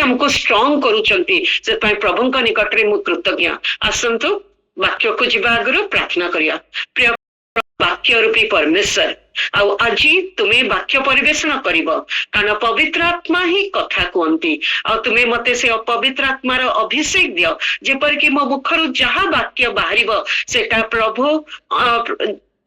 हमको स्ट्रॉंग करूचंती से प्रभु निकट में मु कृतज्ञ। आसंतु वाक्य को जीवा आगुरु प्रार्थना करिया। प्रिय वाक्य रूपी परमेश्वर आज तुम्हें वाक्य परिवेशन करिब कारण पवित्र आत्मा ही कथा कहती तुम्हें मते से पवित्र आत्मार अभिषेक दियो जेपरिक मो मुखरु जहा वाक्य बाहरिब सेटा प्रभु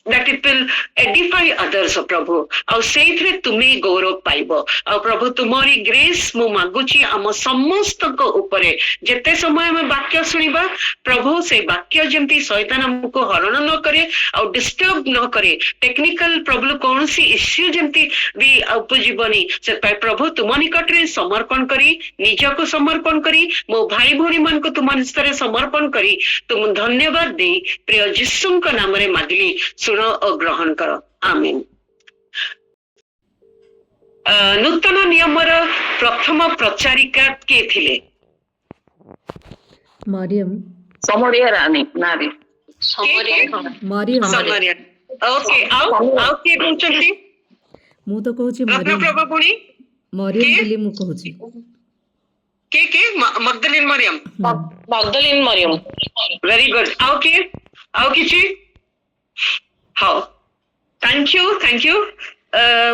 that it will edify others प्रभु और सेइथरे तुम्हें गौरव पाइबो और प्रभु तुम्हारी ग्रेस मु मागुची आम समस्त को ऊपरे जेते समय में वाक्य सुनिबा प्रभु से वाक्य जेमती शैतान हमको हरण न करे और डिस्टर्ब न करे टेक्निकल प्रॉब्लम कौन सी इश्यू जेमती भी उपजीवनी से प्रभु तुम निकट रे समर्पण करी निज को समर्पण करी मो भाई भौणी मान को तुम निस्तर समर्पण करी तुम धन्यवाद दे प्रिय यीशु का नाम रे मागली सुनो और ग्रहण करो आमीन। नूतन नियमर प्रथम प्रचारिका के थिले मरियम समरिया रानी नारी मरियम ओके आओ के कहउछंती मु तो कहूची रत्न प्रभा पुणी मरियम बोली मु कहूची के मगदलीन मरियम मगदलीन मरियम वेरी गुड आओ किछि हाँ थैंक यू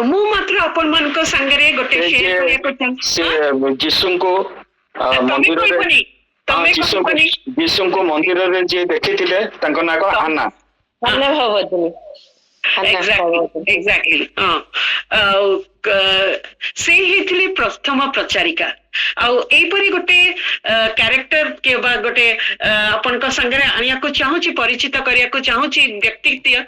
मु मात्र अपन मन को संगरे गोटे शेयर करिया को से जिसु को मंदिर रे जिसु को मंदिर रे जे देखिथिले तांको ना को हाना हाना भवतनी एग्जैक्टली से ही प्रथम प्रचारिका आईपरी गोटे क्यारेक्टर के गोटे अपन संगे आनिया को चाहूची परिचित करिया को चाहूची व्यक्तित्व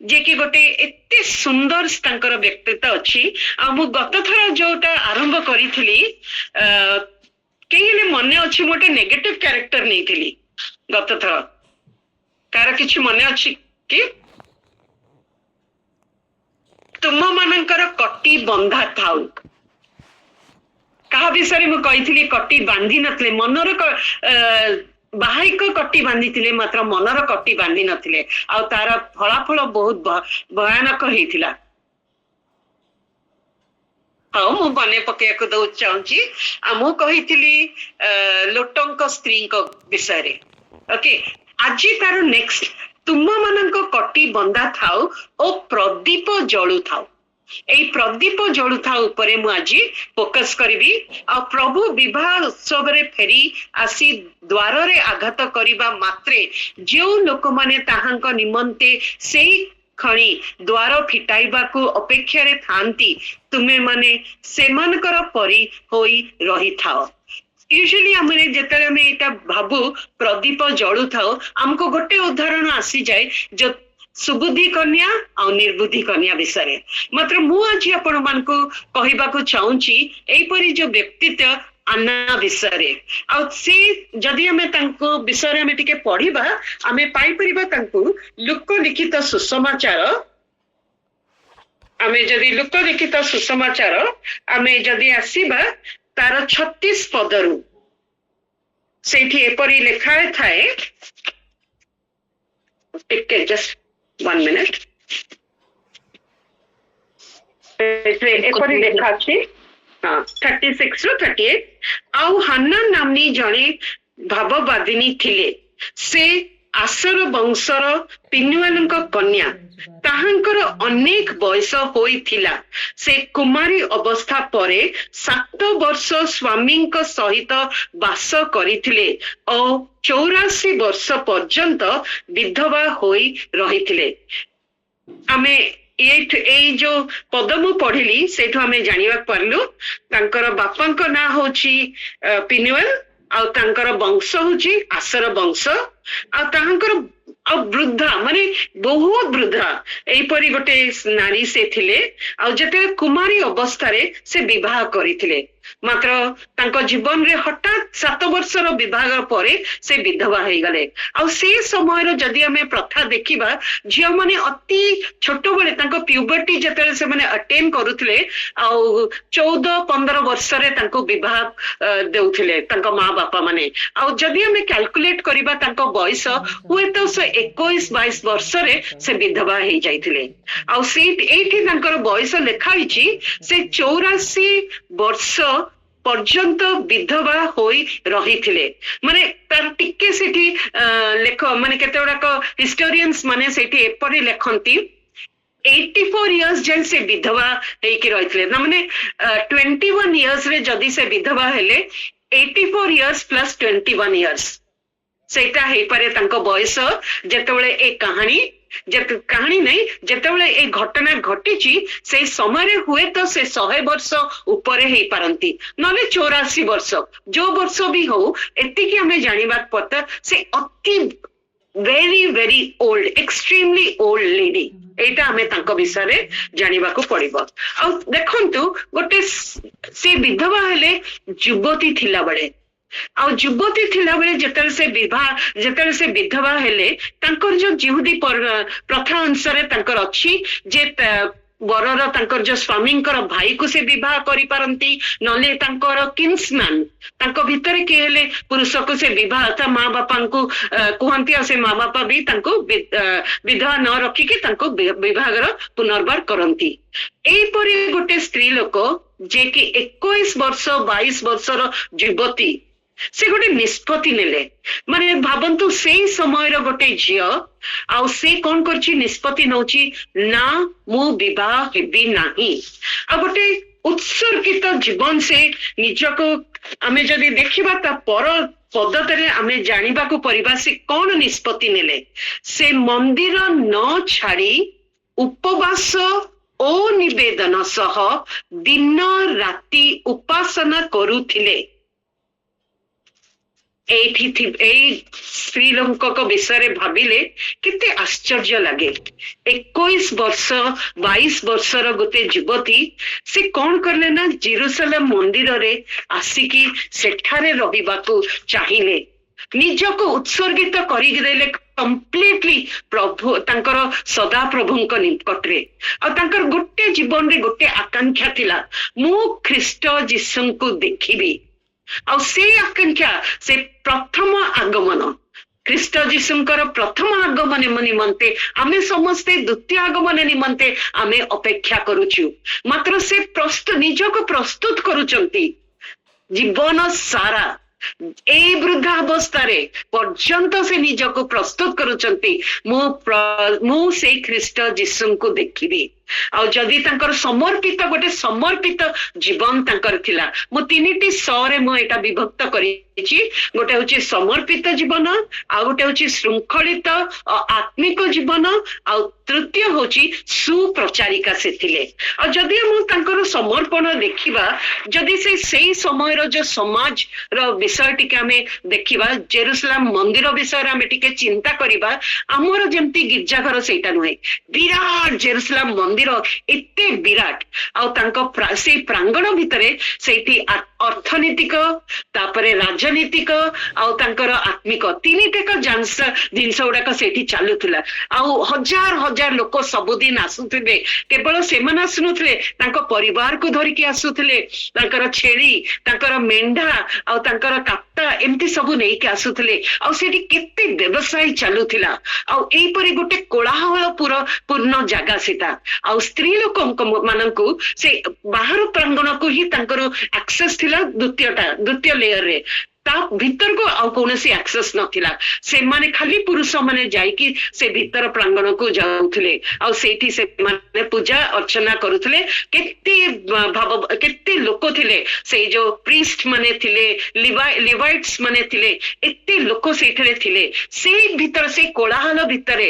जे कि गोटे एते सुंदर तांकर व्यक्तित्व अच्छी मु गत थर जोटा आरंभ करी कहीं मन अच्छी मोटे नेगेटिव क्यारेक्टर नहीं थी गत थर कार किछि मन अच्छी कि तुम मानकर कटी बंधा थाउ कहा विषय मु कही कटी बांधी नथिले मनर बाहिक कटी बांधी मात्र मनर कटी बांधी नथिले आ तार फलाफल बहुत भयानक होइथिला। हाँ मु बने पकेया दौ चाहूची मु कही लोटंक स्त्री विषय रे ओके आज तार नेक्स्ट तुम मानक कटी बंधा थाउ ओ प्रदीप जळु थाउ एई प्रदीप जळु थाउ उपरे मु आज फोकस करिवि आ प्रभु विवाह उत्सव रे फेरी आसी द्वार रे आघात करिबा मात्रे जो लोक माने ताहांक निमंते सेई खणी द्वार फिटाइबा को अपेक्षा रे थांती तुमे माने सेमानकर परी होई रही थाओ। यूजुअली हमने जेतरे में एटा भाबू प्रदीप जळु थाओ हमको गोटे उदाहरण आसी जाए जो सुबुद्धि कन्या और निर्बुद्धि कन्या विषय मात्र मु आज आपण मान को कहबा को चाहूची एपरी जो व्यक्तित्व अन्ना विषय आ से जदि हमें तांको विषय हमें टिके पढ़िबा हमें पाई परिबा तांको लोक लिखित सुसमाचार हमें जदि लोक लिखित सुसमाचार हमें जदि आसीबा तार 36 पदरु सेठी एपरी लेखा थाए टिके जस्ट 1 मिनट एपरी लेखा अछि 36 रु 38 आउ हन्ना नामनी जणे भाववादिनी थिले से आसर वंशर पिनुआलଙ୍କ कन्या ताहांकर अनेक बयस होइथिला से कुमारी अवस्था परे 7 वर्ष स्वामीଙ୍କ सहित वास करिथिले और 84 वर्ष पर्यंत विधवा होई रहिथिले। आमे ए जो पदमु पढ़िली सेठु हमें जानिबा परलु तांकर बापांक ना होची पिनुएल आ तांकर वंश होची आसर वंश आ तांकर आ वृद्धा माने बहुत वृद्धा एपरी गोटे नारी से थिले आ जते कुमारी अवस्था रे से विवाह करिथिले मात्र तांको जीवन रे हठात 7 वर्षर विवाह परे से विधवा हो गले आ से समय रो जदि हमें प्रथा देखिबा झियो माने अति छोट बळे तांको प्यूबर्टी जते से माने अटेन करूथिले आ 14-15 वर्ष रे तांको विवाह देउथिले तांको मां बापा माने आ जदि हमें कैलकुलेट करिबा तांको बयस हुए तो 21-22 वर्ष रे से विधवा हो जाइथिले आ से एठी तांकर बयस लेखा हिची से 84 वर्ष ପର୍ଯ୍ୟନ୍ତ ବିଧବା ହୋଇ ରହିଥିଲେ। ମାନେ ତାର ଟିକେ ସେଠି ଲେଖ ମାନେ କେତେ ଗୁଡାକ ହିଷ୍ଟୋରିଆନ୍ସ ମାନେ ସେଠି ଏପରି ଲେଖନ୍ତି 84 years ଯାଏ ସେ ବିଧବା ହେଇକି ରହିଥିଲେ। ନା ମାନେ 21 years ରେ ଯଦି ସେ ବିଧବା ହେଲେ 84 years plus 21 years ସେଇଟା ହେଇପାରେ ତାଙ୍କ ବୟସ ଯେତେବେଳେ ଏ କାହାଣୀ ନାହିଁ ଯେତେବେଳେ ଏ ଘଟଣା ଘଟିଛି ସେଇ ସମୟରେ ହୁଏତ ସେ 100 ବର୍ଷ ଉପରେ ହେଇପାରନ୍ତି ନହେଲେ 84 ବର୍ଷ ଯୋଉ ବର୍ଷ ବି ହଉ ଏତିକି ଆମେ ଜାଣିବା କଥା ସେ ଅତି very very old extremely old lady ଏଇଟା ଆମେ ତାଙ୍କ ବିଷୟରେ ଜାଣିବାକୁ ପଡିବ। ଆଉ ଦେଖନ୍ତୁ ଗୋଟେ ସେ ବିଧବା ହେଲେ ଯୁବତୀ ଥିଲାବେଳେ ଆଉ ଯୁବତୀ ଥିଲାବେଳେ ଯେତେବେଳେ ସେ ବିଧବା ହେଲେ ତାଙ୍କର ଯୋଉ ଜିହୁଦୀ ପ୍ରଥା ଅନୁସାରେ ତାଙ୍କର ଅଛି ଯେ ବରର ତାଙ୍କର ଯୋଉ ସ୍ୱାମୀଙ୍କର ଭାଇକୁ ସେ ବିବାହ କରିପାରନ୍ତି ନହେଲେ ତାଙ୍କର କିନ୍ସମ୍ୟାନ ତାଙ୍କ ଭିତରେ କିଏ ହେଲେ ପୁରୁଷକୁ ସେ ବିବାହ ତା ମା ବାପାଙ୍କୁ କୁହନ୍ତି ଆଉ ସେ ମା ବାପା ବି ତାଙ୍କୁ ବିଧବା ନ ରଖିକି ତାଙ୍କୁ ବିବାହର ପୁନର୍ବାର କରନ୍ତି। ଏଇପରି ଗୋଟେ ସ୍ତ୍ରୀ ଲୋକ ଯିଏକି 21 ବର୍ଷ 22 ବର୍ଷର ଯୁବତୀ ସେ ଗୋଟେ ନିଷ୍ପତ୍ତି ନେଲେ। ମାନେ ଭାବନ୍ତୁ ସେଇ ସମୟର ଗୋଟେ ଝିଅ ଆଉ ସେ କଣ କରୁଛି ନିଷ୍ପତ୍ତି ନଉଛି ନା ମୁଁ ବିବାହ ହେବି ନାହିଁ। ଆଉ ଗୋଟେ ଉତ୍ସର୍ଗିତ ଜୀବନ ସେ ନିଜକୁ ଆମେ ଯଦି ଦେଖିବା ତା ପର ପଦତରେ ଆମେ ଜାଣିବାକୁ ପରିବା ସେ କଣ ନିଷ୍ପତ୍ତି ନେଲେ। ସେ ମନ୍ଦିର ନ ଛାଡି ଉପବାସ ଓ ନିବେଦନ ସହ ଦିନ ରାତି ଉପାସନା କରୁଥିଲେ। ଏଇ ସ୍ତ୍ରୀ ଲୋକଙ୍କ ବିଷୟରେ ଭାବିଲେ କେତେ ଆଶ୍ଚର୍ଯ୍ୟ ଲାଗେ। 21 ବର୍ଷ 22 ବର୍ଷର ଗୋଟେ ଯୁବତୀ ସେ କଣ କଲେ ନା ଜେରୁସାଲେମ ମନ୍ଦିରରେ ଆସିକି ସେଠାରେ ରହିବାକୁ ଚାହିଁଲେ ନିଜକୁ ଉତ୍ସର୍ଗିତ କରିଦେଲେ କମ୍ପ୍ଲିଟଲି ପ୍ରଭୁ ତାଙ୍କର ସଦା ପ୍ରଭୁଙ୍କ ନିକଟରେ। ଆଉ ତାଙ୍କର ଗୋଟେ ଜୀବନରେ ଗୋଟେ ଆକାଂକ୍ଷା ଥିଲା ମୁଁ ଖ୍ରୀଷ୍ଟ ଯୀଶୁଙ୍କୁ ଦେଖିବି। ଆଉ ସେଇ ଆକାଂକ୍ଷା ସେ ପ୍ରଥମ ଆଗମନ ଖ୍ରୀଷ୍ଟ ଯୀଶୁଙ୍କର ପ୍ରଥମ ଆଗମନ ନିମନ୍ତେ ଆମେ ସମସ୍ତେ ଦ୍ୱିତୀୟ ଆଗମନ ନିମନ୍ତେ ଆମେ ଅପେକ୍ଷା କରୁଛୁ। ମାତ୍ର ସେ ନିଜକୁ ପ୍ରସ୍ତୁତ କରୁଛନ୍ତି ଜୀବନ ସାରା ଏଇ ବୃଦ୍ଧାବସ୍ଥାରେ ପର୍ଯ୍ୟନ୍ତ ସେ ନିଜକୁ ପ୍ରସ୍ତୁତ କରୁଛନ୍ତି ମୁଁ ସେଇ ଖ୍ରୀଷ୍ଟ ଯୀଶୁଙ୍କୁ ଦେଖିବି। ଆଉ ଯଦି ତାଙ୍କର ଗୋଟେ ସମର୍ପିତ ଜୀବନ ତାଙ୍କର ଥିଲା। ମୁଁ 3ଟି ସରେ ମୁଁ ଏଇଟା ବିଭକ୍ତ କରିଛି। ଗୋଟେ ହଉଛି ସମର୍ପିତ ଜୀବନ ଆଉ ଗୋଟେ ହଉଛି ଶୃଙ୍ଖଳିତ ଆତ୍ମିକ ଜୀବନ ଆଉ ତୃତୀୟ ହଉଛି ସୁପ୍ରଚାରିକା ସେ ଥିଲେ। ଆଉ ଯଦି ମୁଁ ତାଙ୍କର ସମର୍ପଣ ଦେଖିବା ଯଦି ସେଇ ସମୟର ଯୋଉ ସମାଜର ବିଷୟ ଟିକେ ଆମେ ଦେଖିବା ଜେରୁସାଲେମ ମନ୍ଦିର ବିଷୟରେ ଆମେ ଟିକେ ଚିନ୍ତା କରିବା ଆମର ଯେମିତି ଗିର୍ଜାଘର ସେଇଟା ନୁହେଁ ବିରାଟ ଜେରୁସାଲେମ ମନ୍ଦିର ଏତେ ବିରାଟ ଆଉ ତାଙ୍କ ସେଇ ପ୍ରାଙ୍ଗଣ ଭିତରେ ସେଇଠି ଅର୍ଥନୈତିକ ତାପରେ ରାଜନୈତିକ ଆଉ ତାଙ୍କର ଆତ୍ମିକ 3ଟାକ ଜିନିଷ ଗୁଡାକ ସେଇଠି ଚାଲୁଥିଲା। ଆଉ ହଜାର ହଜାର ଲୋକ ସବୁଦିନ ଆସୁଥିଲେ। କେବଳ ସେମାନେ ଆସୁନଥିଲେ ତାଙ୍କ ପରିବାରକୁ ଧରିକି ଆସୁଥିଲେ ତାଙ୍କର ଛେଳି ତାଙ୍କର ମେଣ୍ଢା ଆଉ ତାଙ୍କର କାପ୍ତା ଏମିତି ସବୁ ନେଇକି ଆସୁଥିଲେ। ଆଉ ସେଠି କେତେ ବ୍ୟବସାୟ ଚାଲୁଥିଲା ଆଉ ଏଇପରି ଗୋଟେ କୋଳାହଳ ପୂର୍ଣ୍ଣ ଜାଗା ସେଟା। ଆଉ ସ୍ତ୍ରୀ ଲୋକଙ୍କ ମାନଙ୍କୁ ସେ ବାହାର ପ୍ରାଙ୍ଗଣକୁ ହିଁ ତାଙ୍କର ଆକ୍ସେସ ଥିଲା ଦ୍ୱିତୀୟ ଲେୟରରେ ତା ଭିତରକୁ ଆଉ କୌଣସି ଆକ୍ସେସ ନଥିଲା। ସେମାନେ ଖାଲି ପୁରୁଷ ମାନେ ଯାଇକି ସେ ଭିତର ପ୍ରାଙ୍ଗଣକୁ ଯାଉଥିଲେ ଆଉ ସେଇଠି ସେମାନେ ପୂଜା ଅର୍ଚ୍ଚନା କରୁଥିଲେ। କେତେ ଲୋକ ଥିଲେ ସେଇ ଯୋଉ ପ୍ରିଷ୍ଟ ମାନେ ଥିଲେ ଲିଭାଇଟ୍ସ ମାନେ ଥିଲେ ଏତେ ଲୋକ ସେଇଠାରେ ଥିଲେ। ସେଇ ଭିତରେ ସେଇ କୋଳାହଳ ଭିତରେ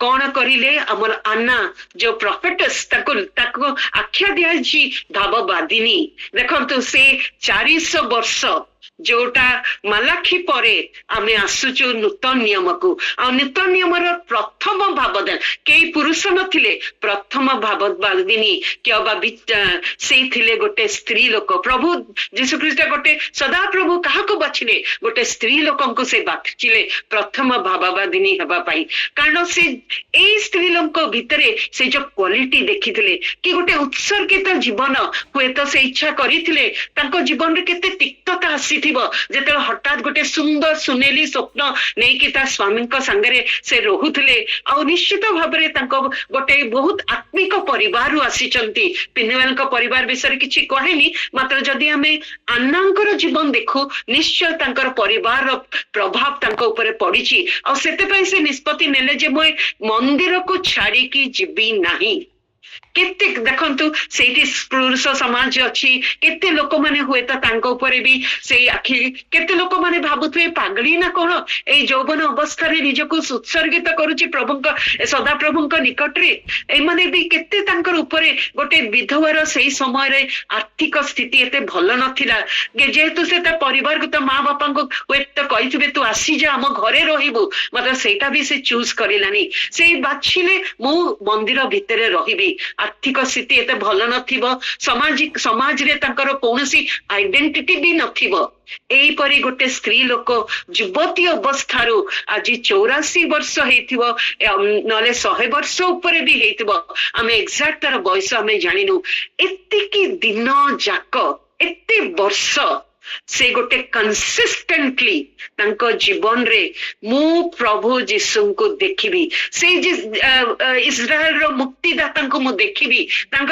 କଣ କରିଲେ ଆମର ଆନ୍ନା ଯୋଉ ପ୍ରଫେଟସ୍ ତାକୁ ଆଖ୍ୟା ଦିଆଯାଇଛି ଭାବବାଦିନୀ। ଦେଖନ୍ତୁ ସେ 400 ବର୍ଷ ଯୋଉଟା ମାଲାଖି ପରେ ଆମେ ଆସୁଛୁ ନୂତନ ନିୟମକୁ। ଆଉ ନୂତନ ନିୟମର ପ୍ରଥମ ଭାବବାଦ କେହି ପୁରୁଷ ନଥିଲେ ପ୍ରଥମ ଭାବବାଦିନୀ ସେଇ ଥିଲେ ଗୋଟେ ସ୍ତ୍ରୀ ଲୋକ। ପ୍ରଭୁ ଯୀଶୁଖ୍ରୀଷ୍ଟ ଗୋଟେ ସଦାପ୍ରଭୁ କାହାକୁ ବାଛିଲେ ଗୋଟେ ସ୍ତ୍ରୀ ଲୋକଙ୍କୁ ସେ ବାଛିଲେ ପ୍ରଥମ ଭାବବାଦିନୀ ହେବା ପାଇଁ। କାରଣ ସେ ଏଇ ସ୍ତ୍ରୀ ଲୋକ ଭିତରେ ସେ ଯୋଉ କ୍ୱାଲିଟି ଦେଖିଥିଲେ କି ଗୋଟେ ଉତ୍ସର୍ଗିତ ଜୀବନ ହୁଏତ ସେ ଇଚ୍ଛା କରିଥିଲେ ତାଙ୍କ ଜୀବନରେ କେତେ ତିକ୍ତତା ଆସିଥିଲା ନଥିବ, ଯେତେବେଳେ ହଠାତ୍ ଗୋଟେ ସୁନ୍ଦର ସୁନେଲି ସ୍ୱପ୍ନ ନେଇକି ତା ସ୍ୱାମୀଙ୍କ ସାଙ୍ଗରେ ସେ ରହୁଥିଲେ, ଆଉ ନିଶ୍ଚିତ ଭାବରେ ତାଙ୍କ ଗୋଟେ ବହୁତ ଆତ୍ମିକ ପରିବାରରୁ ଆସିଛନ୍ତି। ପିନିୱାଲଙ୍କ ପରିବାର ବିଷୟରେ କିଛି କହେନି, ମାତ୍ର ଯଦି ଆମେ ଆନ୍ନାଙ୍କର ଜୀବନ ଦେଖୁ ନିଶ୍ଚୟ ତାଙ୍କର ପରିବାରର ପ୍ରଭାବ ତାଙ୍କ ଉପରେ ପଡିଛି, ଆଉ ସେଥିପାଇଁ ସେ ନିଷ୍ପତ୍ତି ନେଲେ ଯେ ମୁଁ ମନ୍ଦିରକୁ ଛାଡିକି ଯିବି ନାହିଁ। କେତେ ଦେଖନ୍ତୁ ସେଇଠି ପୁରୁଷ ସମାଜ ଅଛି, କେତେ ଲୋକମାନେ ହୁଏତ ତାଙ୍କ ଉପରେ ବି ସେଇ ଆଖି, କେତେ ଲୋକମାନେ ଭାବୁଥିବେ ପାଗଳି ନା କଣ, ଏଇ ଯୌବନ ଅବସ୍ଥାରେ ନିଜକୁ ଉତ୍ସର୍ଗିତ କରୁଛି ପ୍ରଭୁଙ୍କ ସଦାପ୍ରଭୁଙ୍କ ନିକଟରେ। ଏମାନେ ବି କେତେ ତାଙ୍କର ଉପରେ, ଗୋଟେ ବିଧବାର ସେଇ ସମୟରେ ଆର୍ଥିକ ସ୍ଥିତି ଏତେ ଭଲ ନଥିଲା, ଯେହେତୁ ସେ ତା ପରିବାରକୁ ତା ମା ବାପାଙ୍କୁ ହୁଏତ କହିଥିବେ ତୁ ଆସିଯା ଆମ ଘରେ ରହିବୁ, ମାତ୍ର ସେଇଟା ବି ସେ ଚୁଜ୍ କରିଲାନି। ସେଇ ବାଛିଲେ ମୁଁ ମନ୍ଦିର ଭିତରେ ରହିବି। ଆର୍ଥିକ ସ୍ଥିତି ଏତେ ଭଲ ନଥିବ, ସମାଜରେ ତାଙ୍କର କୌଣସି ଆଇଡେଣ୍ଟିଟି ବି ନଥିବ। ଏଇପରି ଗୋଟେ ସ୍ତ୍ରୀ ଲୋକ ଯୁବତୀ ଅବସ୍ଥାରୁ ଆଜି 84 ବର୍ଷ ହେଇଥିବ, ନହେଲେ 100 ବର୍ଷ ଉପରେ ବି ହେଇଥିବ, ଆମେ ଏକ୍ସାକ୍ଟ ତାର ବୟସ ଆମେ ଜାଣିନୁ। ଏତିକି ଦିନ ଯାକ, ଏତେ ବର୍ଷ ସେ ଗୋଟେ କନସିଷ୍ଟେଣ୍ଟଲି ତାଙ୍କ ଜୀବନରେ ମୁଁ ପ୍ରଭୁ ଯୀଶୁଙ୍କୁ ଦେଖିବି, ସେଇ ଇସ୍ରାଏଲର ମୁକ୍ତିଦାତାଙ୍କୁ ମୁଁ ଦେଖିବି, ତାଙ୍କ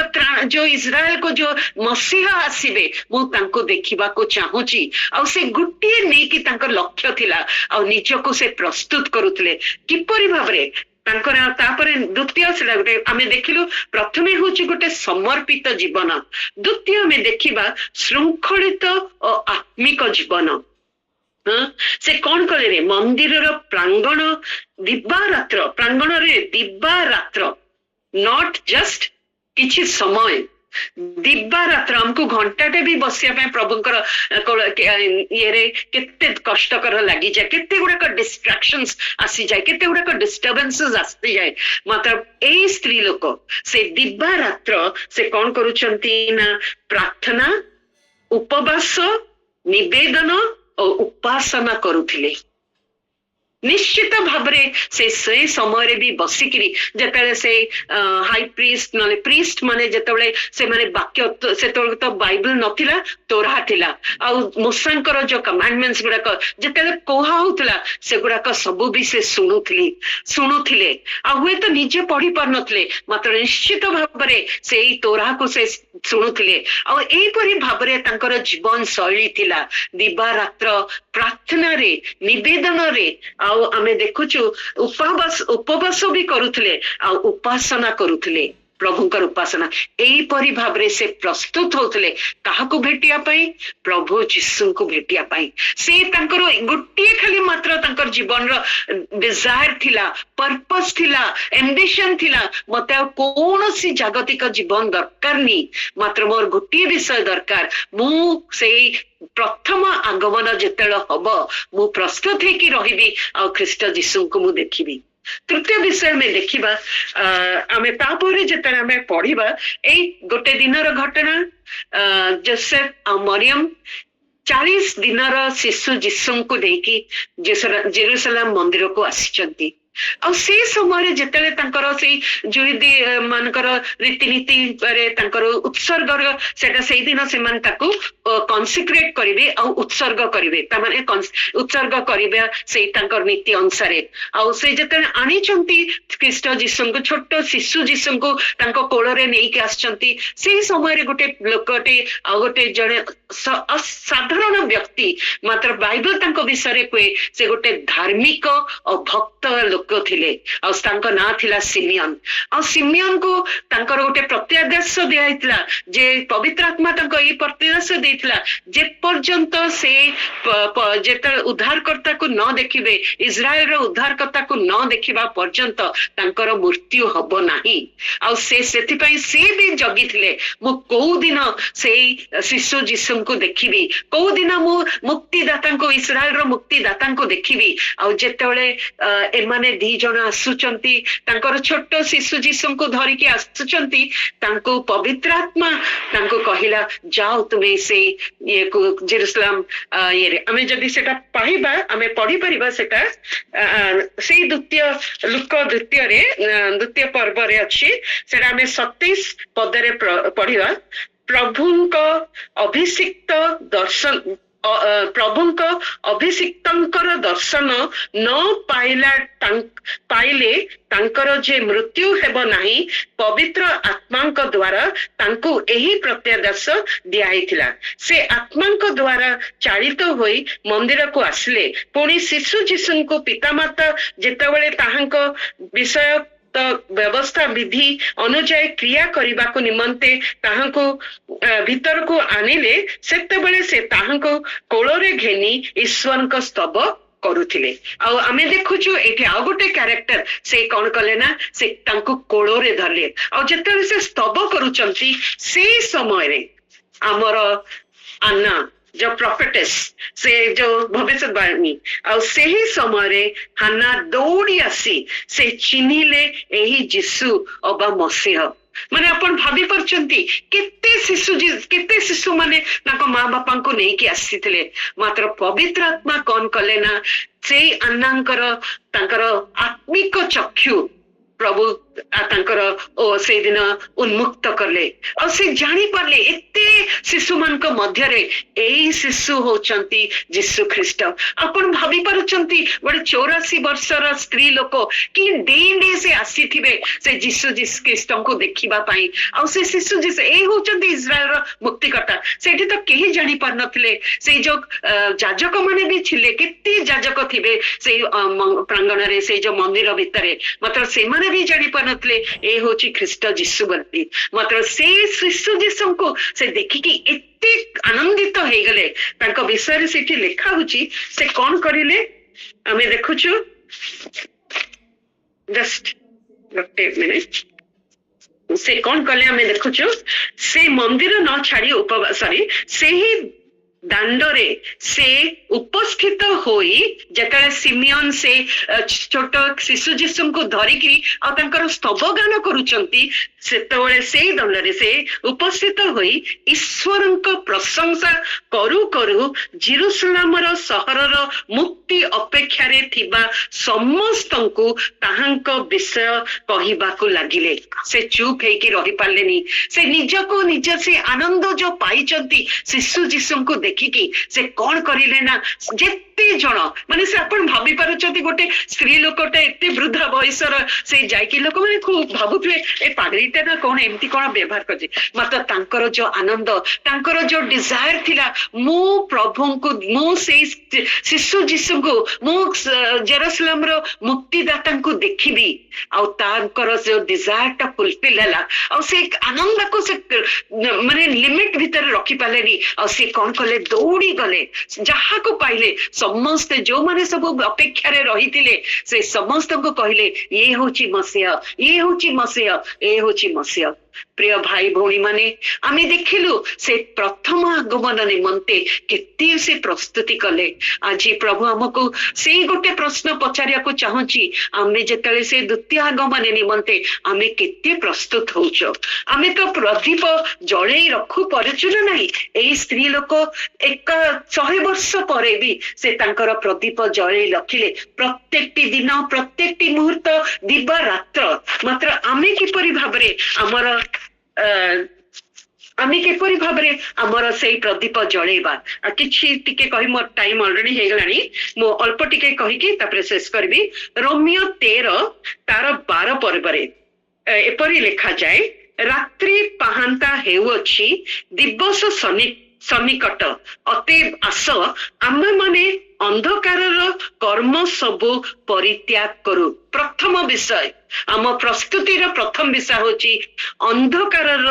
ଯୋଉ ଇସ୍ରାଏଲକୁ ଯୋଉ ମସିହା ଆସିବେ ମୁଁ ତାଙ୍କୁ ଦେଖିବାକୁ ଚାହୁଁଛି। ଆଉ ସେ ଗୋଟିଏ ନେଇକି ତାଙ୍କ ଲକ୍ଷ୍ୟ ଥିଲା, ଆଉ ନିଜକୁ ସେ ପ୍ରସ୍ତୁତ କରୁଥିଲେ କିପରି ଭାବରେ ତାଙ୍କର। ତାପରେ ଦ୍ୱିତୀୟ ସେଟା ଗୋଟେ ଆମେ ଦେଖିଲୁ, ପ୍ରଥମେ ହଉଛି ଗୋଟେ ସମର୍ପିତ ଜୀବନ, ଦ୍ୱିତୀୟ ଆମେ ଦେଖିବା ଶୃଙ୍ଖଳିତ ଓ ଆତ୍ମିକ ଜୀବନ। ସେ କଣ କଲେ, ମନ୍ଦିରର ପ୍ରାଙ୍ଗଣରେ ଦିବା ରାତ୍ର, ନଟ୍ ଜଷ୍ଟ କିଛି ସମୟ, ଦିବା ରାତ୍ର ଆମକୁ ଘଣ୍ଟାଟେ ବି ବସିବା ପାଇଁ ପ୍ରଭୁଙ୍କର ଇଏରେ କେତେ କଷ୍ଟକର ଲାଗିଯାଏ, କେତେ ଗୁଡାକ ଡିଷ୍ଟ୍ରାକ୍ସନ୍ସ ଆସିଯାଏ, କେତେ ଗୁଡାକ ଡିଷ୍ଟର୍ବାନ୍ସେସ୍ ଆସିଯାଏ। ମାତ୍ର ଏଇ ସ୍ତ୍ରୀ ଲୋକ ସେ ଦିବା ରାତ୍ର ସେ କଣ କରୁଛନ୍ତି ନା ପ୍ରାର୍ଥନା, ଉପବାସ, ନିବେଦନ ଓ ଉପାସନା କରୁଥିଲେ। ନିଶ୍ଚିତ ଭାବରେ ସେ ସମୟରେ ବି ବସିକିରି ଯେତେବେଳେ ସେ ହାଇ ପ୍ରିଷ୍ଟ ନହେଲେ ପ୍ରିଷ୍ଟ ମାନେ ଯେତେବେଳେ ସେମାନେ ବାକ୍ୟ, ସେତେବେଳେ ତ ବାଇବଲ ନଥିଲା, ତୋରା ଥିଲା, ଆଉ ମୂଷାଙ୍କର ଯୋଉ କମାଣ୍ଡମେଣ୍ଟସ ଗୁଡାକ ଯେତେବେଳେ କୁହା ହଉଥିଲା ସେଗୁଡାକ ସବୁ ବି ସେ ଶୁଣୁଥିଲେ, ଆଉ ହୁଏତ ନିଜେ ପଢି ପାରୁନଥିଲେ, ମାତ୍ର ନିଶ୍ଚିତ ଭାବରେ ସେଇ ତୋରାକୁ ସେ ଶୁଣୁଥିଲେ। ଆଉ ଏଇପରି ଭାବରେ ତାଙ୍କର ଜୀବନ ଶୈଳୀ ଥିଲା, ଦିବା ରାତ୍ର ପ୍ରାର୍ଥନାରେ, ନିବେଦନରେ, ଆଉ ଆମେ ଦେଖୁଛୁ ଉପବାସ ବି କରୁଥିଲେ, ଆଉ ଉପାସନା କରୁଥିଲେ, ପ୍ରଭୁଙ୍କର ଉପାସନା। ଏଇପରି ଭାବରେ ସେ ପ୍ରସ୍ତୁତ ହଉଥିଲେ କାହାକୁ ଭେଟିବା ପାଇଁ, ପ୍ରଭୁ ଯୀଶୁଙ୍କୁ ଭେଟିବା ପାଇଁ। ସେ ତାଙ୍କର ଗୋଟିଏ ଖାଲି ମାତ୍ର ତାଙ୍କର ଜୀବନର ଡିଜାୟାର ଥିଲା, ପର୍ପସ ଥିଲା, ଆମ୍ବିସନ ଥିଲା, ମତେ ଆଉ କୌଣସି ଜାଗତିକ ଜୀବନ ଦରକାର ନି, ମାତ୍ର ମୋର ଗୋଟିଏ ବିଷୟ ଦରକାର, ମୁଁ ସେଇ ପ୍ରଥମ ଆଗମନ ଯେତେବେଳେ ହବ ମୁଁ ପ୍ରସ୍ତୁତ ହେଇକି ରହିବି, ଆଉ ଖ୍ରୀଷ୍ଟ ଯୀଶୁଙ୍କୁ ମୁଁ ଦେଖିବି। ତୃତୀୟ ବିଷୟ ଆମେ ଦେଖିବା, ଆମେ ତାପରେ ଯେତେବେଳେ ଆମେ ପଢିବା ଏଇ ଗୋଟେ ଦିନର ଘଟଣା, ଯୋସେଫ ଆଉ ମରିୟମ 40 ଦିନର ଶିଶୁ ଯୀଶୁଙ୍କୁ ନେଇକି ଜେରୁସାଲେମ ମନ୍ଦିରକୁ ଆସିଛନ୍ତି। ଆଉ ସେଇ ସମୟରେ ଯେତେବେଳେ ତାଙ୍କର ସେଇ ଯୁହୁଦୀ ମାନଙ୍କର ରୀତିନୀତି ତାଙ୍କର ଉତ୍ସର୍ଗ, ସେଟା ସେଇଦିନ ସେମାନେ ତାକୁ କନସିକ୍ରେଟ କରିବେ ଆଉ ଉତ୍ସର୍ଗ କରିବେ, ତାମାନେ ଉତ୍ସର୍ଗ କରିବେ ସେଇ ତାଙ୍କର ନୀତି ଅନୁସାରେ। ଆଉ ସେ ଯେତେବେଳେ ଆଣିଛନ୍ତି ଖ୍ରୀଷ୍ଟ ଯୀଶୁଙ୍କୁ, ଛୋଟ ଶିଶୁ ଯୀଶୁଙ୍କୁ ତାଙ୍କ କୋଳରେ ନେଇକି ଆସିଛନ୍ତି, ସେଇ ସମୟରେ ଗୋଟେ ଲୋକଟେ ଆଉ ଗୋଟେ ଜଣେ ସାଧାରଣ ବ୍ୟକ୍ତି, ମାତ୍ର ବାଇବଲ ତାଙ୍କ ବିଷୟରେ କୁହେ ସେ ଗୋଟେ ଧାର୍ମିକ ଓ ଭକ୍ତ ଲୋକ ଥିଲେ, ଆଉ ତାଙ୍କ ନାଁ ଥିଲା ସିମିୟନ। ଆଉ ସିମିୟନକୁ ତାଙ୍କର ଗୋଟେ ପ୍ରତ୍ୟାଦେଶ ଦିଆଯାଇଥିଲା, ଯେ ପବିତ୍ର ଆତ୍ମା ତାଙ୍କ ଏଇ ପ୍ରତ୍ୟାଦେଶ ଦେଇଥିଲା, ଯେ ପର୍ଯ୍ୟନ୍ତ ସେ ଯେତେବେଳେ ଉଦ୍ଧାରକର୍ତ୍ତାକୁ ନ ଦେଖିବେ, ଇସ୍ରାଏଲର ଉଦ୍ଧାରକର୍ତ୍ତାକୁ ନ ଦେଖିବା ପର୍ଯ୍ୟନ୍ତ ତାଙ୍କର ମୃତ୍ୟୁ ହବ ନାହିଁ। ଆଉ ସେଥିପାଇଁ ସେ ବି ଜଗିଥିଲେ, ମୁଁ କୋଉ ଦିନ ସେଇ ଶିଶୁ ଯୀଶୁଙ୍କୁ ଦେଖିବି, କୋଉ ଦିନ ମୁଁ ମୁକ୍ତିଦାତାଙ୍କୁ, ଇସ୍ରାଏଲର ମୁକ୍ତିଦାତାଙ୍କୁ ଦେଖିବି। ଆଉ ଯେତେବେଳେ ଏମାନେ 2 ଜଣ ଆସୁଛନ୍ତି, ତାଙ୍କର ଛୋଟ ଶିଶୁ ଯୀଶୁଙ୍କୁ ଧରିକି ଆସୁଛନ୍ତି, ତାଙ୍କୁ ପବିତ୍ର ଆତ୍ମା ତାଙ୍କୁ କହିଲା ଯାଅ ତୁମେ ସେଇ ଇଏକୁ ଜେରୁସାଲେମ ଇଏରେ, ଆମେ ଯଦି ସେଟା ପାଇବା ଆମେ ପଢିପାରିବା, ସେଟା ସେଇ ଦ୍ୱିତୀୟ ପର୍ବରେ ଅଛି, ସେଟା ଆମେ 27 ପଦରେ ପଢିବା। ପ୍ରଭୁଙ୍କ ପ୍ରଭୁଙ୍କ ଅଭିଷିକ୍ତଙ୍କର ଦର୍ଶନ ନ ପାଇଲେ ତାଙ୍କର ଯେ ମୃତ୍ୟୁ ହେବ ନାହିଁ, ପବିତ୍ର ଆତ୍ମାଙ୍କ ଦ୍ୱାରା ତାଙ୍କୁ ଏହି ପ୍ରତ୍ୟାଦେଶ ଦିଆହେଇଥିଲା। ସେ ଆତ୍ମାଙ୍କ ଦ୍ୱାରା ଚାଳିତ ହୋଇ ମନ୍ଦିରକୁ ଆସିଲେ। ପୁଣି ଶିଶୁ ଯୀଶୁଙ୍କୁ ପିତାମାତା ଯେତେବେଳେ ତାହାଙ୍କ ବିଷୟ ବ୍ୟବସ୍ଥା ବିଧି ଅନୁଯାୟୀ କ୍ରିୟା କରିବାକୁ ନିମନ୍ତେ ତାହାଙ୍କୁ ଭିତରକୁ ଆଣିଲେ, ସେତେବେଳେ ସେ ତାହାଙ୍କୁ କୋଳରେ ଘେନି ଈଶ୍ୱରଙ୍କ ସ୍ତବ କରୁଥିଲେ। ଆଉ ଆମେ ଦେଖୁଛୁ ଏଠି ଆଉ ଗୋଟେ କ୍ୟାରେକ୍ଟର, ସେ କଣ କଲେ ନା ସେ ତାଙ୍କୁ କୋଳରେ ଧରିଲେ। ଆଉ ଯେତେବେଳେ ସେ ସ୍ତବ କରୁଛନ୍ତି ସେଇ ସମୟରେ ଆମର ଆନ୍ନା ଯୋଉ ପ୍ରଫେଟେସ୍, ସେ ଯୋଉ ଭବିଷ୍ୟବାଣୀ, ଆଉ ସେହି ସମୟରେ ହାନ୍ନା ଦୌଡ଼ି ଆସି ସେ ଚିହ୍ନିଲେ ଏହି ଯୀଶୁ ଅବା ମସିହ। ମାନେ ଆପଣ ଭାବି ପାରୁଛନ୍ତି କେତେ ଶିଶୁ ମାନେ ତାଙ୍କ ମା ବାପାଙ୍କୁ ନେଇକି ଆସିଥିଲେ। ମାତ୍ର ପବିତ୍ର ଆତ୍ମା କଣ କଲେ ନା ସେଇ ଆନ୍ନାଙ୍କର ତାଙ୍କର ଆତ୍ମିକ ଚକ୍ଷୁ ପ୍ରଭୁ ତାଙ୍କର ସେଇଦିନ ଉନ୍ମୁକ୍ତ କଲେ। ଆଉ ସେ ଜାଣିପାରିଲେ ଏତେ ଶିଶୁ ମାନଙ୍କ ମଧ୍ୟରେ ଏଇ ଶିଶୁ ହଉଛନ୍ତି ଯୀଶୁ ଖ୍ରୀଷ୍ଟ। ଆପଣ ଭାବି ପାରୁଛନ୍ତି ଗୋଟେ 84 ବର୍ଷର ସ୍ତ୍ରୀ ଲୋକ କି ଡେଇଁ ସେ ଆସିଥିବେ ସେ ଯୀଶୁ ଖ୍ରୀଷ୍ଟଙ୍କୁ ଦେଖିବା ପାଇଁ। ଆଉ ସେ ଶିଶୁ ଯୀଶୁ ଏଇ ହଉଛନ୍ତି ଇସ୍ରାଏଲର ମୁକ୍ତିକର୍ତ୍ତା। ସେଠି ତ କେହି ଜାଣି ପାରୁନଥିଲେ। ସେଇ ଯୋଉ ଯାଜକ ମାନେ ବି ଥିଲେ, କେତେ ଯାଜକ ଥିବେ ସେଇ ପ୍ରାଙ୍ଗଣରେ, ସେଇ ଯୋଉ ମନ୍ଦିର ଭିତରେ, ମାତ୍ର ସେମାନେ ବି ଜାଣି ପାରୁନଥିଲେ ଏ ହଉଛି ଖ୍ରୀଷ୍ଟ ଯୀଶୁ ବୋଲି। ମାତ୍ର ସେଇ ଶିଶୁ ଯୀଶୁଙ୍କୁ ସେ ଦେଖିକି ଏତେ ଆନନ୍ଦିତ ହେଇଗଲେ। ତାଙ୍କ ବିଷୟରେ ସେଠି ଲେଖା ହଉଛି ସେ କଣ କରିଲେ ଆମେ ଦେଖୁଛୁ, ଜଷ୍ଟ ଗୋଟେ ମିନିଟ। ସେ କଣ କଲେ ଆମେ ଦେଖୁଛୁ, ସେ ମନ୍ଦିର ନ ଛାଡି ସେହି ଦାଣ୍ଡରେ ସେ ଉପସ୍ଥିତ ହୋଇ ଯେତେବେଳେ ସିମିୟନ ସେ ଛୋଟ ଶିଶୁ ଯୀଶୁଙ୍କୁ ଧରିକିରି ଆଉ ତାଙ୍କର ସ୍ତବ ଗାନ କରୁଛନ୍ତି, ସେତେବେଳେ ସେଇ ଦଣ୍ଡରେ ସେ ଉପସ୍ଥିତ ହୋଇ ଈଶ୍ୱରଙ୍କ ପ୍ରଶଂସା କରୁ କରୁ ଜେରୁସାଲେମର ସହରର ମୁକ୍ତି ଅପେକ୍ଷାରେ ଥିବା ସମସ୍ତଙ୍କୁ ତାହାଙ୍କ ବିଷୟ କହିବାକୁ ଲାଗିଲେ। ସେ ଚୁପ୍ ହେଇକି ରହିପାରିଲେନି। ସେ ନିଜକୁ ନିଜ ସେ ଆନନ୍ଦ ଯୋଉ ପାଇଛନ୍ତି ଶିଶୁ ଯୀଶୁଙ୍କୁ ଦେଖିକି ସେ କଣ କରିଲେ ନା ଯେତେ ଜଣ ମାନେ ସେ ଆପଣ ଭାବି ପାରୁଛନ୍ତି ଗୋଟେ ସ୍ତ୍ରୀ ଲୋକଟା ଏତେ ବୃଦ୍ଧ ବୟସର ସେ ଯାଇକି ଲୋକମାନେ ଖୁବ ଭାବୁଥିବେ ଏ ପାଗଳିଟା ନା କଣ ଏମିତି କଣ ବ୍ୟବହାର କରୁଛି। ମାତ୍ର ତାଙ୍କର ଯୋଉ ଆନନ୍ଦ, ତାଙ୍କର ଯୋଉ ଡିଜାୟାର ଥିଲା ମୁଁ ପ୍ରଭୁଙ୍କୁ, ମୁଁ ସେଇ ଶିଶୁ ଯୀଶୁଙ୍କୁ, ମୁଁ ଜେରୁସାଲେମର ମୁକ୍ତିଦାତାଙ୍କୁ ଦେଖିବି। ଆଉ ତାଙ୍କର ଯୋଉ ଡିଜାୟାରଟା ଫୁଲଫିଲ ହେଲା। ଆଉ ସେ ଆନନ୍ଦକୁ ସେ ମାନେ ଲିମିଟ ଭିତରେ ରଖିପାରିଲେନି। ଆଉ ସେ କଣ କଲେ, ଦୌଡ଼ି ଗଲେ, ଯାହାକୁ ପାଇଲେ ସମସ୍ତେ ଯୋଉମାନେ ସବୁ ଅପେକ୍ଷାରେ ରହିଥିଲେ ସେ ସମସ୍ତଙ୍କୁ କହିଲେ ଇଏ ହଉଛି ମସିହ, ଇଏ ହଉଛି ମସିହ, ଏ ହଉଛି ମସିହ। ପ୍ରିୟ ଭାଇ ଭଉଣୀ ମାନେ, ଆମେ ଦେଖିଲୁ ସେ ପ୍ରଥମ ଆଗମନ ନିମନ୍ତେ କେତେ ସେ ପ୍ରସ୍ତୁତି କଲେ। ଆଜି ପ୍ରଭୁ ଆମକୁ ସେଇ ଗୋଟେ ପ୍ରଶ୍ନ ପଚାରିବାକୁ ଚାହୁଁଛି, ଆମେ ଯେତେବେଳେ ସେ ଦ୍ୱିତୀୟ ଆଗମନ ନିମନ୍ତେ ଆମେ କେତେ ପ୍ରସ୍ତୁତ ହଉଛ? ଆମେ ତ ପ୍ରଦୀପ ଜଳେଇ ରଖୁ ପାରୁଛୁ ନା ନାହିଁ? ଏଇ ସ୍ତ୍ରୀ ଲୋକ 100 ବର୍ଷ ପରେ ବି ସେ ତାଙ୍କର ପ୍ରଦୀପ ଜଳେଇ ରଖିଲେ, ପ୍ରତ୍ୟେକଟି ଦିନ, ପ୍ରତ୍ୟେକଟି ମୁହୂର୍ତ୍ତ, ଦିବା ରାତ୍ର। ମାତ୍ର ଆମେ କିପରି ଭାବରେ ଆମର ସେଇ ପ୍ରଦୀପ ଜଳେଇବା? କିଛି ଟିକେ କହି, ମୋର ଟାଇମ ଅଲରେଡି ହେଇଗଲାଣି, ମୁଁ ଅଳ୍ପ ଟିକେ କହିକି ତାପରେ ଶେଷ କରିବି। ରୋମିଓ 13 ତାର 12 ପର୍ବରେ ଏପରି ଲେଖାଯାଏ, ରାତ୍ରି ପାହାନ୍ତା ହେଉଅଛି, ଦିବସ ସନ୍ନିକଟ, ଅତଏବ ଆସ ଆମେ ମାନେ ଅନ୍ଧକାରର କର୍ମ ସବୁ ପରିତ୍ୟାଗ କରୁ। ପ୍ରଥମ ବିଷୟ, ଆମ ପ୍ରସ୍ତୁତିର ପ୍ରଥମ ବିଷୟ ହଉଛି ଅନ୍ଧକାରର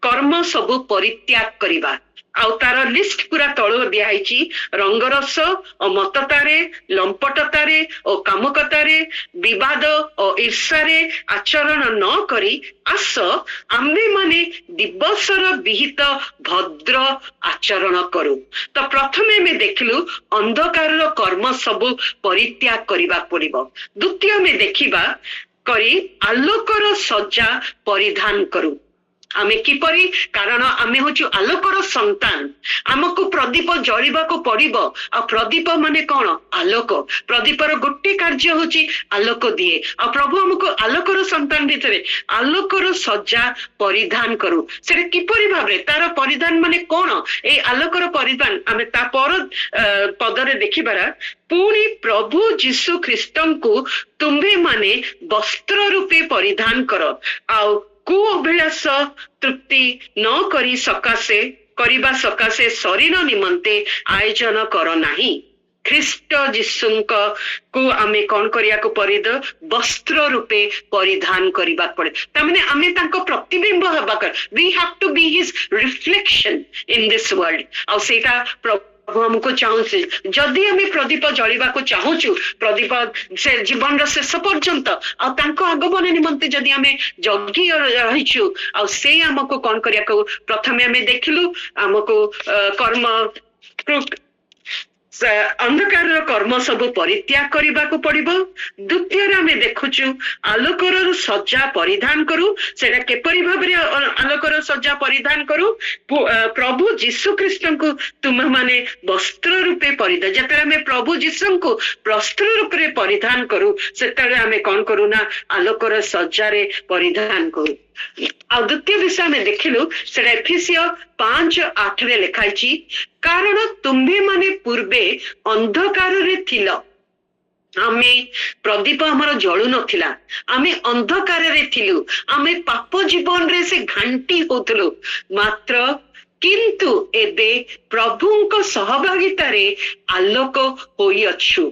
କର୍ମ ସବୁ ପରିତ୍ୟାଗ କରିବା। ଆଉ ତାର ଲିଷ୍ଟ ପୁରା ତଳୁ ଦିଆହେଇଛି, ରଙ୍ଗରସ ଓ ମତତାରେ, ଲମ୍ପଟତାରେ ଓ କାମକତାରେ, ବିବାଦ ଓ ଈର୍ଷାରେ ଆଚରଣ ନ କରି ଆସ ଆମେ ମାନେ ଦିବସର ବିହିତ ଭଦ୍ର ଆଚରଣ କରୁ। ତ ପ୍ରଥମେ ଆମେ ଦେଖିଲୁ ଅନ୍ଧକାରର କର୍ମ ସବୁ ପରିତ୍ୟାଗ କରିବା ପଡିବ। ଦ୍ୱିତୀୟ ଆମେ ଦେଖିବା କରି ଆଲୋକର ସଜ୍ଜା ପରିଧାନ କରୁ। ଆମେ କିପରି, କାରଣ ଆମେ ହଉଛୁ ଆଲୋକର ସନ୍ତାନ, ଆମକୁ ପ୍ରଦୀପ ଜଳିବାକୁ ପଡିବ। ଆଉ ପ୍ରଦୀପ ମାନେ କଣ? ଆଲୋକ। ପ୍ରଦୀପର ଗୋଟେ କାର୍ଯ୍ୟ ହଉଛି ଆଲୋକ ଦିଏ। ଆଉ ପ୍ରଭୁ ଆମକୁ ଆଲୋକର ସନ୍ତାନ ଭିତରେ ଆଲୋକର ସଜ୍ଜା ପରିଧାନ କରୁ। ସେଟା କିପରି ଭାବରେ, ତାର ପରିଧାନ ମାନେ କଣ? ଏଇ ଆଲୋକର ପରିଧାନ ଆମେ ତା ପର ପଦରେ ଦେଖିବାର, ପୁଣି ପ୍ରଭୁ ଯୀଶୁ ଖ୍ରୀଷ୍ଟଙ୍କୁ ତୁମ୍ଭେ ମାନେ ବସ୍ତ୍ର ରୂପେ ପରିଧାନ କର, ଆଉ କୁ ଅଭିଳାଷ ତୃପ୍ତି ନ କରି କରିବା ସକାଶେ ଶରୀର ନିମନ୍ତେ ଆୟୋଜନ କର ନାହିଁ। ଖ୍ରୀଷ୍ଟ ଯୀଶୁଙ୍କ କୁ ଆମେ କଣ କରିବାକୁ ପଡିବ? ବସ୍ତ୍ର ରୂପେ ପରିଧାନ କରିବାକୁ ପଡେ। ତାମାନେ ଆମେ ତାଙ୍କ ପ୍ରତିବିମ୍ବ ହେବା। we have to be his reflection in this world। ଆଉ ସେଇଟା ପ୍ରଭୁ ଆମକୁ ଚାହୁଁଛି। ଯଦି ଆମେ ପ୍ରଦୀପ ଜଳିବାକୁ ଚାହୁଁଛୁ, ପ୍ରଦୀପ ସେ ଜୀବନର ଶେଷ ପର୍ଯ୍ୟନ୍ତ, ଆଉ ତାଙ୍କ ଆଗମନ ନିମନ୍ତେ ଯଦି ଆମେ ଜଗି ରହିଛୁ, ଆଉ ସେ ଆମକୁ କଣ କରିବାକୁ, ପ୍ରଥମେ ଆମେ ଦେଖିଲୁ ଆମକୁ କର୍ମ ଅନ୍ଧକାରର କର୍ମ ସବୁ ପରିତ୍ୟାଗ କରିବାକୁ ପଡିବ। ଦ୍ୱିତୀୟରେ ଆମେ ଦେଖୁଛୁ ଆଲୋକର ସଜ୍ଜା ପରିଧାନ କରୁ। ସେଟା କିପରି ଭାବରେ ଆଲୋକର ସଜ୍ଜା ପରିଧାନ କରୁ? ପ୍ରଭୁ ଯୀଶୁ ଖ୍ରୀଷ୍ଟଙ୍କୁ ତୁମେ ମାନେ ବସ୍ତ୍ର ରୂପେ ପରିଧାନ। ଯେତେବେଳେ ଆମେ ପ୍ରଭୁ ଯୀଶୁଙ୍କୁ ବସ୍ତ୍ର ରୂପରେ ପରିଧାନ କରୁ, ସେତେବେଳେ ଆମେ କଣ କରୁ ନା ଆଲୋକର ସଜ୍ଜାରେ ପରିଧାନ କରୁ। ଆଉ ଦ୍ୱିତୀୟ ବିଷୟ ଆମେ ଦେଖିଲୁ, ସେଟା ଏଫେସିୟ 5:8 ଲେଖା ହେଇଛି, କାରଣ ତୁମ୍ଭେ ମାନେ ପୂର୍ବେ ଅନ୍ଧକାରରେ ଥିଲ। ଆମେ ପ୍ରଦୀପ ଆମର ଜଳୁ ନଥିଲା, ଆମେ ଅନ୍ଧକାରରେ ଥିଲୁ, ଆମେ ପାପ ଜୀବନରେ ସେ ଘାଣ୍ଟି ହଉଥିଲୁ। ମାତ୍ର କିନ୍ତୁ ଏବେ ପ୍ରଭୁଙ୍କ ସହଭାଗିତାରେ ଆଲୋକ ହୋଇଅଛୁ।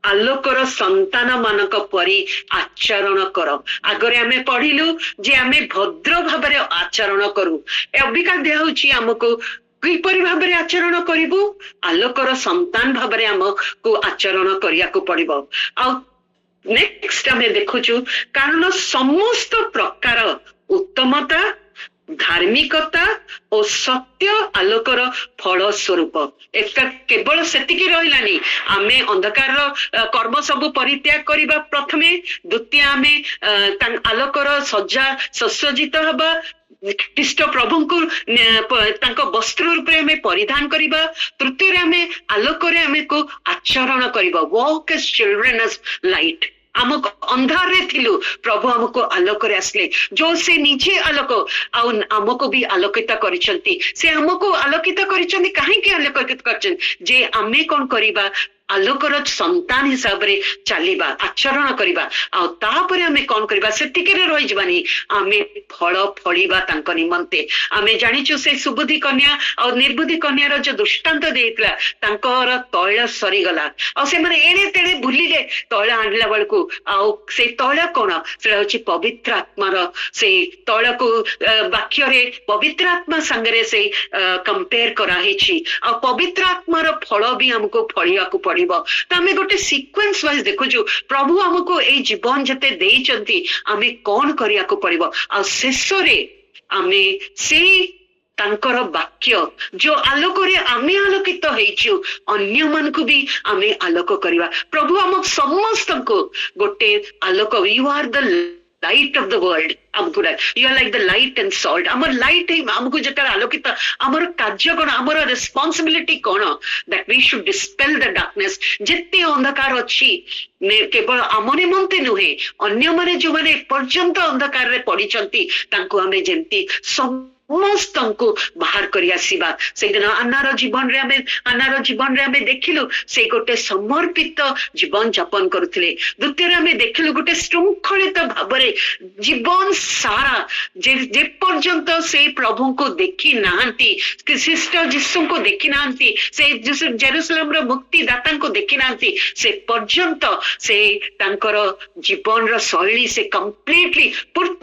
ଆଲୋକର ସନ୍ତାନ ମାନଙ୍କ ପରି ଆଚରଣ କର। ଆଗରେ ଆମେ ପଢିଲୁ ଯେ ଆମେ ଭଦ୍ର ଭାବରେ ଆଚରଣ କରୁ। ଅବିକା ଦିଆ ହଉଛି ଆମକୁ କିପରି ଭାବରେ ଆଚରଣ କରିବୁ? ଆଲୋକର ସନ୍ତାନ ଭାବରେ ଆମକୁ ଆଚରଣ କରିବାକୁ ପଡିବ। ଆଉ ନେକ୍ସଟ ଆମେ ଦେଖୁଛୁ, କାରଣ ସମସ୍ତ ପ୍ରକାର ଉତ୍ତମତା, ଧାର୍ମିକତା ଓ ସତ୍ୟ ଆଲୋକର ଫଳ ସ୍ୱରୂପ। ଏଟା କେବଳ ସେତିକି ରହିଲାନି, ଆମେ ଅନ୍ଧକାରର କର୍ମ ସବୁ ପରିତ୍ୟାଗ କରିବା ପ୍ରଥମେ, ଦ୍ୱିତୀୟ ଆମେ ଆଲୋକର ସଜ୍ଜା ସୁସଜ୍ଜିତ ହେବା, ଖ୍ରୀଷ୍ଟ ପ୍ରଭୁଙ୍କୁ ତାଙ୍କ ବସ୍ତ୍ର ରୂପରେ ଆମେ ପରିଧାନ କରିବା, ତୃତୀୟରେ ଆମେ ଆଲୋକରେ ଆମକୁ ଆଚରଣ କରିବା। Walk age children of light. ଆମକୁ ଅନ୍ଧାରରେ ଥିଲୁ, ପ୍ରଭୁ ଆମକୁ ଆଲୋକରେ ଆସିଲେ। ଯୋଉ ସେ ନିଜେ ଆଲୋକ, ଆଉ ଆମକୁ ବି ଆଲୋକିତ କରିଛନ୍ତି। ସେ ଆମକୁ ଆଲୋକିତ କରିଛନ୍ତି। କାହିଁକି ଆଲୋକିତ କରିଛନ୍ତି? ଯେ ଆମେ କଣ କରିବା? ଆଲୋକର ସନ୍ତାନ ହିସାବରେ ଚାଲିବା, ଆଚରଣ କରିବା। ଆଉ ତାପରେ ଆମେ କଣ କରିବା? ସେତିକିରେ ରହିଯିବାନି, ଆମେ ଫଳ ଫଳିବା ତାଙ୍କ ନିମନ୍ତେ। ଆମେ ଜାଣିଛୁ ସେ ସୁବୁଦ୍ଧି କନ୍ୟା ଆଉ ନିର୍ବୁଦ୍ଧି କନ୍ୟାର ଯୋଉ ଦୃଷ୍ଟାନ୍ତ ଦେଇଥିଲା, ତାଙ୍କର ତୈଳ ସରିଗଲା, ଆଉ ସେମାନେ ଏଣେ ତେଣେ ବୁଲିଲେ ତୈଳ ଆଣିଲା ବେଳକୁ। ଆଉ ସେଇ ତୈଳ କଣ? ସେଟା ହଉଛି ପବିତ୍ର ଆତ୍ମାର। ସେଇ ତୈଳକୁ ବାକ୍ୟରେ ପବିତ୍ର ଆତ୍ମା ସାଙ୍ଗରେ ସେଇ କମ୍ପେୟାର କରାହେଇଛି। ଆଉ ପବିତ୍ର ଆତ୍ମାର ଫଳ ବି ଆମକୁ ଫଳିବାକୁ ପଡିବ। ତ ଆମେ ଗୋଟେ ସିକ୍ୱେନ୍ସ ୱାଇଜ ଦେଖୁଛୁ, ପ୍ରଭୁ ଆମକୁ ଏଇ ଜୀବନ ଯେତେ ଦେଇଛନ୍ତି, ଆମେ କଣ କରିବାକୁ ପଡିବ। ଆଉ ଶେଷରେ ଆମେ ସେଇ ତାଙ୍କର ବାକ୍ୟ, ଯୋଉ ଆଲୋକରେ ଆମେ ଆଲୋକିତ ହେଇଛୁ, ଅନ୍ୟମାନଙ୍କୁ ବି ଆମେ ଆଲୋକ କରିବା। ପ୍ରଭୁ ଆମ ସମସ୍ତଙ୍କୁ ଗୋଟେ ଆଲୋକ, you are the light of the world. ଆମକୁ you are like the light and salt. ଆମର ଲାଇଟ୍ ଆମକୁ ଯେତେବେଳେ ଆଲୋକିତ, ଆମର କାର୍ଯ୍ୟ କଣ, ଆମର ରେସ୍ପନ୍ସିବିଲିଟି କଣ? That we should dispel the darkness. ଯେତେ ଅନ୍ଧକାର ଅଛି, କେବଳ ଆମ ନିମନ୍ତେ ନୁହେଁ, ଅନ୍ୟମାନେ ଯୋଉମାନେ ଏପର୍ଯ୍ୟନ୍ତ ଅନ୍ଧକାରରେ ପଡିଛନ୍ତି, ତାଙ୍କୁ ଆମେ ଯେମିତି ସମସ୍ତଙ୍କୁ ବାହାର କରି ଆସିବା। ସେଇଦିନ ଆନାର ଜୀବନରେ ଆମେ ଦେଖିଲୁ, ସେ ଗୋଟେ ସମର୍ପିତ ଜୀବନ ଯାପନ କରୁଥିଲେ। ଦ୍ୱିତୀୟରେ ଆମେ ଦେଖିଲୁ ଗୋଟେ ଶୃଙ୍ଖଳିତ ଭାବରେ ଜୀବନ ସାରା, ଯେ ପର୍ଯ୍ୟନ୍ତ ସେ ପ୍ରଭୁଙ୍କୁ ଦେଖି ନାହାନ୍ତି, ଖ୍ରୀଷ୍ଟ ଯୀଶୁଙ୍କୁ ଦେଖି ନାହାନ୍ତି, ସେ ଜେରୁସାଲେମର ମୁକ୍ତିଦାତାଙ୍କୁ ଦେଖି ନାହାନ୍ତି, ସେ ପର୍ଯ୍ୟନ୍ତ ସେ ତାଙ୍କର ଜୀବନର ଶୈଳୀ ସେ କମ୍ପ୍ଲିଟଲି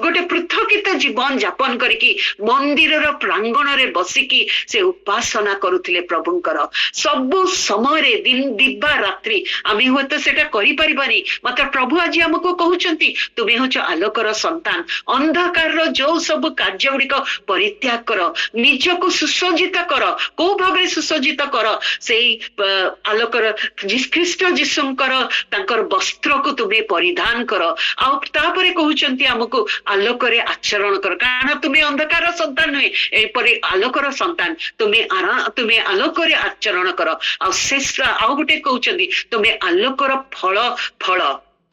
ଗୋଟେ ପୃଥକିତ ଜୀବନ ଯାପନ କରିକି ମନ ମନ୍ଦିରର ପ୍ରାଙ୍ଗଣରେ ବସିକି ସେ ଉପାସନା କରୁଥିଲେ ପ୍ରଭୁଙ୍କର। ସବୁ ସମୟରେ ଦିବା ରାତ୍ରି ଆମେ ହୁଏତ ସେଟା କରିପାରିବାନି, ମାତ୍ର ପ୍ରଭୁ ଆଜି ଆମକୁ କହୁଛନ୍ତି ତୁମେ ହଉଛ ଆଲୋକର ସନ୍ତାନ, ଅନ୍ଧକାରର ଯୋଉ ସବୁ କାର୍ଯ୍ୟ ଗୁଡିକ ପରିତ୍ୟାଗ କର, ନିଜକୁ ସୁସଜ୍ଜିତ କର। କୋଉ ଭାବରେ ସୁସଜ୍ଜିତ କର? ସେଇ ଆଲୋକର ଖ୍ରୀଷ୍ଟ ଯୀଶୁଙ୍କର ତାଙ୍କର ବସ୍ତ୍ରକୁ ତୁମେ ପରିଧାନ କର। ଆଉ ତାପରେ କହୁଛନ୍ତି ଆମକୁ ଆଲୋକରେ ଆଚରଣ କର, କାରଣ ତୁମେ ଅନ୍ଧକାର ସନ୍ତାନ ନୁହେଁ, ଏପରି ଆଲୋକର ସନ୍ତାନ। ତୁମେ ଆଲୋକରେ ଆଚରଣ କର। ଆଉ ଶେଷ ଆଉ ଗୋଟେ କହୁଛନ୍ତି ତୁମେ ଆଲୋକର ଫଳ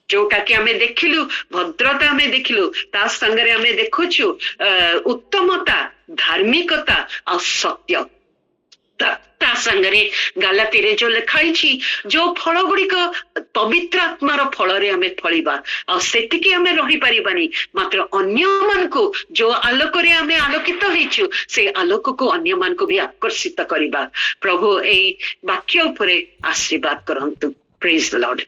ଯୋଉଟା କି ଆମେ ଦେଖିଲୁ, ଭଦ୍ରତା ଆମେ ଦେଖିଲୁ, ତା ସାଙ୍ଗରେ ଆମେ ଦେଖୁଛୁ ଉତ୍ତମତା, ଧାର୍ମିକତା ଆଉ ସତ୍ୟ। ତା ସାଙ୍ଗରେ ଗାଲାତିରେ ଯୋଉ ଲେଖା ହେଇଛି ଯୋଉ ଫଳ ଗୁଡିକ ପବିତ୍ର ଆତ୍ମାର ଫଳରେ ଆମେ ଫଳିବା, ଆଉ ସେତିକି ଆମେ ରହିପାରିବାନି, ମାତ୍ର ଅନ୍ୟମାନଙ୍କୁ ଯୋଉ ଆଲୋକରେ ଆମେ ଆଲୋକିତ ହେଇଛୁ ସେ ଆଲୋକକୁ ଅନ୍ୟମାନଙ୍କୁ ବି ଆକର୍ଷିତ କରିବା। ପ୍ରଭୁ ଏଇ ବାକ୍ୟ ଉପରେ ଆଶୀର୍ବାଦ କରନ୍ତୁ। ପ୍ରେଜ୍ ଦ ଲର୍ଡ।